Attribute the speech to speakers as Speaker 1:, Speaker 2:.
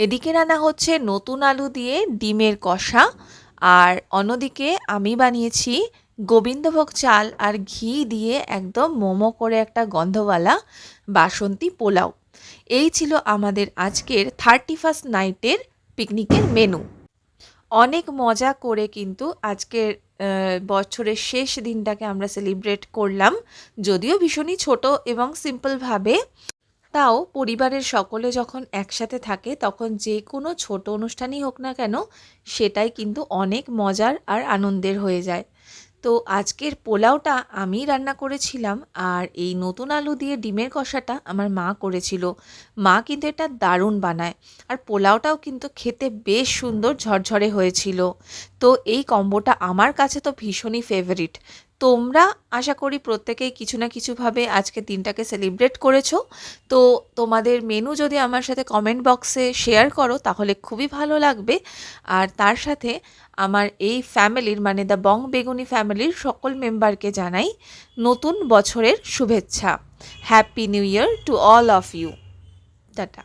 Speaker 1: এদিকে রান্না হচ্ছে নতুন আলু দিয়ে ডিমের কষা, আর অন্যদিকে আমি বানিয়েছি গোবিন্দভোগ চাল আর ঘি দিয়ে একদম মোমো করে একটা গন্ধওয়ালা বাসন্তী পোলাও। এই ছিল আমাদের আজকের 31st নাইটের পিকনিকের মেনু। অনেক মজা করে কিন্তু আজকের বছরের শেষ দিনটাকে আমরা সেলিব্রেট করলাম, যদিও ভীষণই ছোট এবং সিম্পলভাবে। তাও পরিবারের সকলে যখন একসাথে থাকে তখন যে কোনো ছোট অনুষ্ঠানই হোক না কেন, সেটাই কিন্তু অনেক মজার আর আনন্দের হয়ে যায়। তো আজকের পোলাওটা আমি রান্না করেছিলাম, আর এই নতুন আলু দিয়ে ডিমের কষাটা আমার মা করেছিল। মা কিন্তু এটা দারুণ বানায়, আর পোলাওটাও কিন্তু খেতে বেশ সুন্দর ঝরঝরে হয়েছিল। তো এই কম্বোটা আমার কাছে তো ভীষণই ফেভারিট। তোমরা আশা করি প্রত্যেকেই কিছু না কিছুভাবে আজকে দিনটাকে সেলিব্রেট করেছো। তো তোমাদের মেনু যদি আমার সাথে কমেন্ট বক্সে শেয়ার করো তাহলে খুবই ভালো লাগবে। আর তার সাথে আমার এই ফ্যামিলির মানে দ্য বং বেগুনি ফ্যামিলির সকল মেম্বারকে জানাই নতুন বছরের শুভেচ্ছা। Happy new year to all of you. Tata.